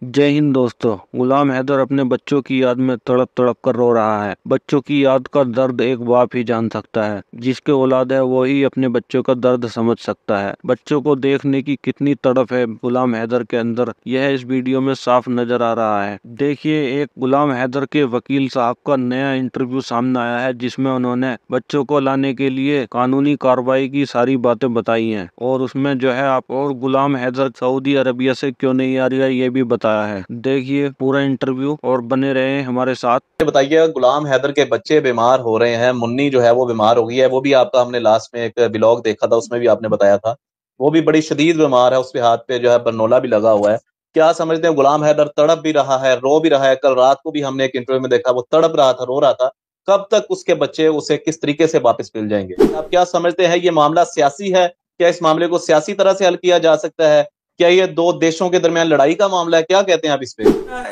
जय हिंद दोस्तों। गुलाम हैदर अपने बच्चों की याद में तड़प तड़प कर रो रहा है। बच्चों की याद का दर्द एक बाप ही जान सकता है। जिसके औलाद है वो ही अपने बच्चों का दर्द समझ सकता है। बच्चों को देखने की कितनी तड़प है गुलाम हैदर के अंदर, यह इस वीडियो में साफ नजर आ रहा है। देखिए, एक गुलाम हैदर के वकील साहब का नया इंटरव्यू सामने आया है, जिसमें उन्होंने बच्चों को लाने के लिए कानूनी कार्रवाई की सारी बातें बताई हैं। और उसमें जो है आप और गुलाम हैदर सऊदी अरबिया से क्यों नहीं आ रही है ये भी बताया है। देखिए पूरा इंटरव्यू और बने रहे हमारे साथ। बताइए, गुलाम हैदर के बच्चे बीमार हो रहे हैं। मुन्नी जो है वो बीमार हो गई है। वो भी आपका हमने लास्ट में एक ब्लॉग देखा था, उसमें भी आपने बताया था। वो भी बड़ी शदीद बीमार है, उसके हाथ पे जो है बरनोला भी लगा हुआ है। क्या समझते हैं, गुलाम हैदर तड़प भी रहा है, रो भी रहा है। कल रात को भी हमने एक इंटरव्यू में देखा, वो तड़प रहा था, रो रहा था। कब तक उसके बच्चे उसे किस तरीके से वापस मिल जाएंगे? आप क्या समझते हैं, ये मामला सियासी है? क्या इस मामले को सियासी तरह से हल किया जा सकता है? क्या ये दो देशों के दरमियान लड़ाई का मामला है? क्या कहते हैं आप इस पे?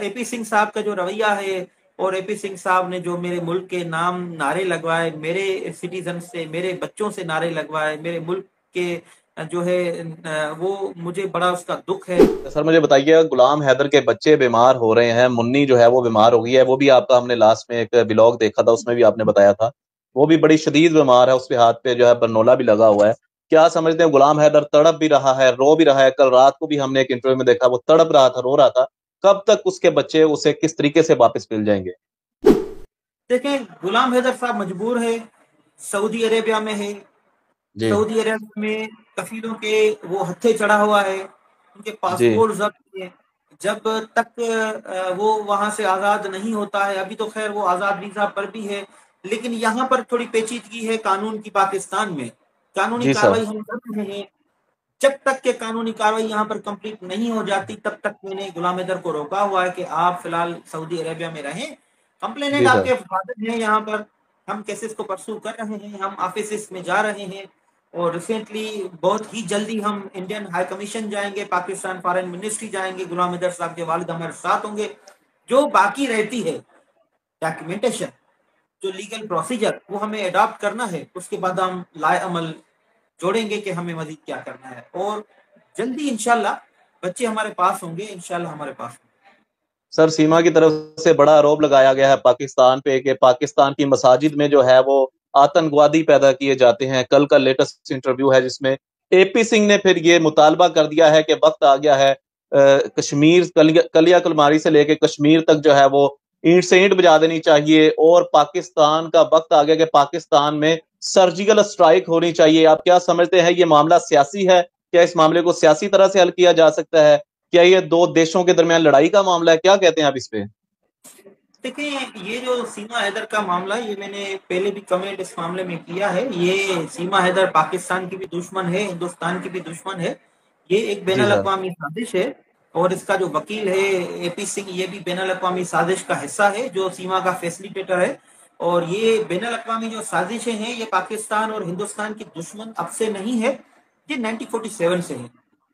एपी सिंह साहब का जो रवैया है, और एपी सिंह साहब ने जो मेरे मुल्क के नाम नारे लगवाए, मेरे सिटीजन से, मेरे बच्चों से नारे लगवाए, मेरे मुल्क के जो है वो मुझे बड़ा उसका दुख है। सर मुझे बताइए, गुलाम हैदर के बच्चे बीमार हो रहे हैं। मुन्नी जो है वो बीमार हो गई है। वो भी आपका हमने लास्ट में एक ब्लॉग देखा था, उसमें भी आपने बताया था। वो भी बड़ी शदीद बीमार है, उसके हाथ पे जो है बरनोला भी लगा हुआ है। क्या समझते हैं, गुलाम हैदर तड़प भी रहा है, रो भी रहा है। कल रात को भी हमने एक इंटरव्यू में देखा, वो तड़प रहा था, रो रहा था। कब तक उसके बच्चे उसे किस तरीके से वापस मिल जाएंगे? देखें, गुलाम हैदर साहब मजबूर है, सऊदी अरेबिया में है। जी। सऊदी अरेबिया में कफीलों के वो हत्थे चढ़ा हुआ है, उनके जी। पासपोर्ट जब्त है। जब तक वो वहां से आजाद नहीं होता है, अभी तो खैर वो आजाद वीजा पर भी है, लेकिन यहाँ पर थोड़ी पेचीदगी है कानून की। पाकिस्तान में कानूनी जी सर। कार्रवाई हम कर रहे हैं। जब तक के कानूनी कार्रवाई यहाँ पर कंप्लीट नहीं हो जाती, तब तक मैंने गुलाम हैदर को रोका हुआ है कि आप फिलहाल सऊदी अरेबिया में रहें। कंप्लेनेंट जी सर। आपके फादर हैं यहाँ पर। हम केसेस को परसू कर रहे हैं, हम ऑफिस में जा रहे हैं। और रिसेंटली बहुत ही जल्दी हम इंडियन हाई कमीशन जाएंगे, पाकिस्तान फॉरेन मिनिस्ट्री जाएंगे। गुलाम हैदर साहब के वालिद हमारे साथ होंगे। जो बाकी रहती है डॉक्यूमेंटेशन, जो लीगल प्रोसीजर, वो हमें अडॉप्ट करना है। उसके बाद हम लाए अमल जोड़ेंगे कि हमें मजीद क्या करना है। और जल्दी इंशाल्लाह बच्चे हमारे पास होंगे, इंशाल्लाह हमारे पास होंगे। सर, सीमा की तरफ से बड़ा आरोप लगाया गया है पाकिस्तान पे कि पाकिस्तान की मसाजिद में जो है वो आतंकवादी पैदा किए जाते हैं। कल का लेटेस्ट इंटरव्यू है जिसमें एपी सिंह ने फिर ये मुतालबा कर दिया है कि वक्त आ गया है, कश्मीर कलिया कुलमारी से लेके कश्मीर तक जो है वो ईंट से ईंट बजा देनी चाहिए। और पाकिस्तान का वक्त आ गया कि पाकिस्तान में सर्जिकल स्ट्राइक होनी चाहिए। आप क्या समझते हैं, ये मामला सियासी है? क्या इस मामले को सियासी तरह से हल किया जा सकता है? क्या ये दो देशों के दरमियान लड़ाई का मामला है? क्या कहते हैं आप इस पे? देखिए, ये जो सीमा हैदर का मामला है, ये मैंने पहले भी कमेंट इस मामले में किया है। ये सीमा हैदर पाकिस्तान की भी दुश्मन है, हिंदुस्तान की भी दुश्मन है। ये एक जी बैनुल सर। अक़वामी साजिश है। और इसका जो वकील है एपी सिंह, ये भी बैनुल अक़वामी साजिश का हिस्सा है, जो सीमा का फैसिलिटेटर है। और ये बैनुल अक़वामी जो साजिशें हैं, ये पाकिस्तान और हिंदुस्तान की दुश्मन अब से नहीं है, ये 1947 से है।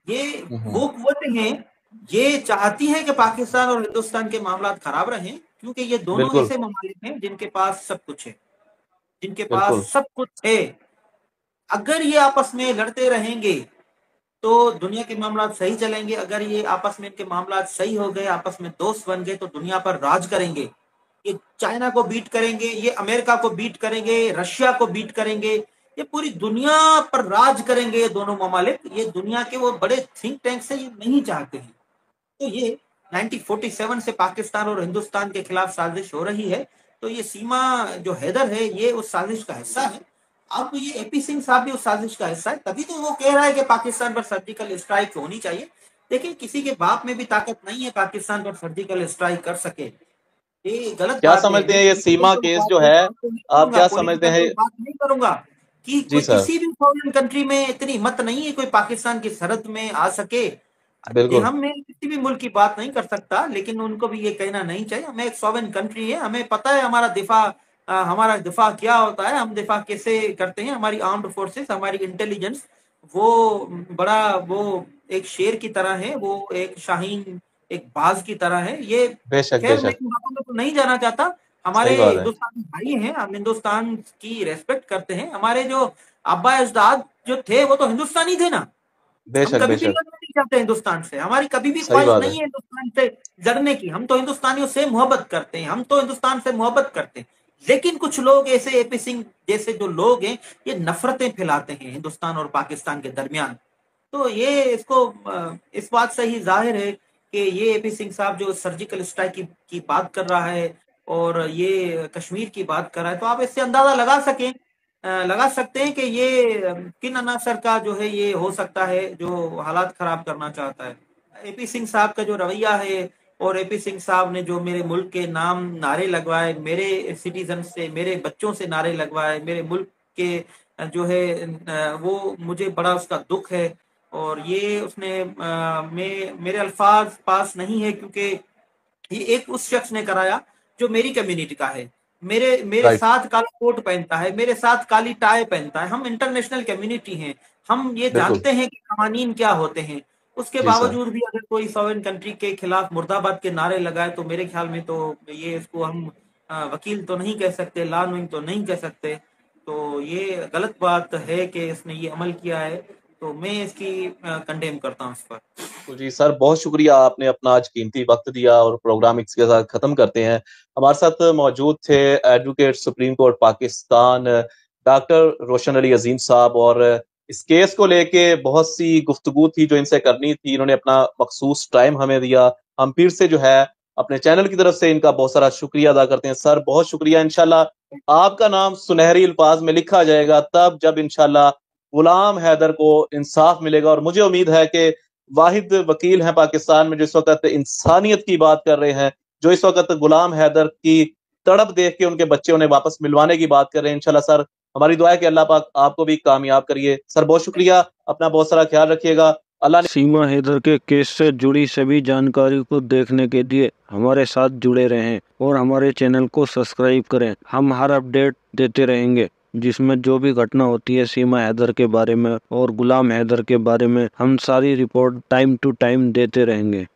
ये हम्म। वो कुव्वतें हैं, ये चाहती हैं कि पाकिस्तान और हिंदुस्तान के मामला खराब रहें, क्योंकि ये दोनों बिल्कुल। ऐसे ममालिक हैं जिनके पास सब कुछ है, जिनके पास बिल्कुल। सब कुछ है। अगर ये आपस में लड़ते रहेंगे तो दुनिया के मामला सही चलेंगे। अगर ये आपस में इनके मामला सही हो गए, आपस में दोस्त बन गए, तो दुनिया पर राज करेंगे। ये चाइना को बीट करेंगे, ये अमेरिका को बीट करेंगे, रशिया को बीट करेंगे। ये पूरी दुनिया पर राज करेंगे ये दोनों ममालिक। ये दुनिया के वो बड़े थिंक टैंक से ये नहीं चाहते हैं। तो ये 1947 से पाकिस्तान और हिंदुस्तान के खिलाफ साजिश हो रही है। तो ये सीमा जो हैदर है, ये उस साजिश का हिस्सा है। अब ये एपी सिंह साहब भी उस साजिश का हिस्सा है, तभी तो वो कह रहा है कि पाकिस्तान पर सर्जिकल स्ट्राइक होनी चाहिए। देखिए, किसी के बाप में भी ताकत नहीं है पाकिस्तान पर सर्जिकल स्ट्राइक कर सके। ये गलत क्या बात है। समझते मैं हैं ये पॉलिटिकल सीमा कोई केस बात जो नहीं है? बात तो नहीं आप करूंगा, क्या समझते पॉलिटिकल हैं? कोई बात नहीं करूंगा कि जी कोई सर। किसी भी फॉरेन कंट्री में इतनी हिम्मत नहीं है कोई पाकिस्तान की सरहद में आ सके। बिल्कुल। हम में किसी भी मुल्क की बात नहीं कर सकता, लेकिन उनको भी ये कहना नहीं चाहिए। हमें एक सॉवरेन कंट्री है, हमें पता है हमारा दिफा, हमारा दिफा क्या होता है, हम दिफा कैसे करते हैं। हमारी आर्म्ड फोर्सेस, हमारी इंटेलिजेंस, वो बड़ा वो एक शेर की तरह है, वो एक शाहीन, एक बाज की तरह है ये। बेशक खैर, मैं बेशक। इन बातों में तो नहीं जाना चाहता। हमारे सही बात है। हिंदुस्तानी भाई हैं, हम हिंदुस्तान की रेस्पेक्ट करते हैं। हमारे जो अब्बा अजदाद जो थे, वो तो हिंदुस्तानी थे ना। हम बेशक कभी भी बेशक। लड़ना नहीं चाहते हिंदुस्तान से, हमारी कभी भी सही ख्वाहिश बात है। नहीं है हिंदुस्तान से लड़ने की। हम तो हिंदुस्तानियों से मोहब्बत करते हैं, हम तो हिंदुस्तान से मोहब्बत करते हैं। लेकिन कुछ लोग ऐसे एपी सिंह जैसे जो लोग हैं, ये नफरतें फैलाते हैं हिंदुस्तान और पाकिस्तान के दरमियान। तो ये इसको इस बात से ही जाहिर है कि ये एपी सिंह साहब जो सर्जिकल स्ट्राइक की बात कर रहा है और ये कश्मीर की बात कर रहा है, तो आप इससे अंदाजा लगा सकते हैं कि ये किन अनासर का जो है ये हो सकता है जो हालात खराब करना चाहता है। एपी सिंह साहब का जो रवैया है, और एपी सिंह साहब ने जो मेरे मुल्क के नाम नारे लगवाए, मेरे सिटीजन से, मेरे बच्चों से नारे लगवाए, मेरे मुल्क के जो है वो मुझे बड़ा उसका दुख है। और ये उसने मेरे अल्फाज पास नहीं है, क्योंकि ये एक उस शख्स ने कराया जो मेरी कम्युनिटी का है, मेरे मेरे राइट। साथ काला कोट पहनता है, मेरे साथ काली टाई पहनता है। हम इंटरनेशनल कम्युनिटी हैं, हम ये बिल्कुल। जानते हैं कि कवानीन क्या होते हैं। उसके जी सर। बावजूद भी अगर कोई फॉरेन कंट्री के खिलाफ मुर्दाबाद के नारे लगाए, तो मेरे ख्याल में तो ये इसको हम वकील तो नहीं कह सकते, लॉ नोइंग तो नहीं कह सकते। तो ये गलत बात है कि इसने ये अमल किया है, तो मैं इसकी कंडेम करता हूँ इस पर। तो जी सर, बहुत शुक्रिया, आपने अपना आज कीमती वक्त दिया और प्रोग्राम इसके साथ खत्म करते हैं। हमारे साथ मौजूद थे advocate Supreme Court Pakistan doctor Roshan Ali Azeem sahab, और इस केस को लेके बहुत सी गुफ्तगू थी जो इनसे करनी थी, इन्होंने अपना मखसूस टाइम हमें दिया। हम फिर से जो है अपने चैनल की तरफ से इनका बहुत सारा शुक्रिया अदा करते हैं। सर बहुत शुक्रिया। इंशाल्लाह आपका नाम सुनहरी अल्फाज में लिखा जाएगा तब जब इंशाल्लाह गुलाम हैदर को इंसाफ मिलेगा। और मुझे उम्मीद है कि वाहिद वकील हैं पाकिस्तान में जो इस वक्त इंसानियत की बात कर रहे हैं, जो इस वक्त गुलाम हैदर की तड़प देख के उनके बच्चे उन्हें वापस मिलवाने की बात कर रहे हैं। इंशाल्लाह सर, हमारी दुआ है कि अल्लाह पाक आपको भी कामयाब करिए। सर बहुत शुक्रिया, अपना बहुत सारा ख्याल रखिएगा। अल्लाह सीमा हैदर के केस से जुड़ी सभी जानकारी को देखने के लिए हमारे साथ जुड़े रहें और हमारे चैनल को सब्सक्राइब करें। हम हर अपडेट देते रहेंगे जिसमें जो भी घटना होती है सीमा हैदर के बारे में और गुलाम हैदर के बारे में, हम सारी रिपोर्ट टाइम टू टाइम देते रहेंगे।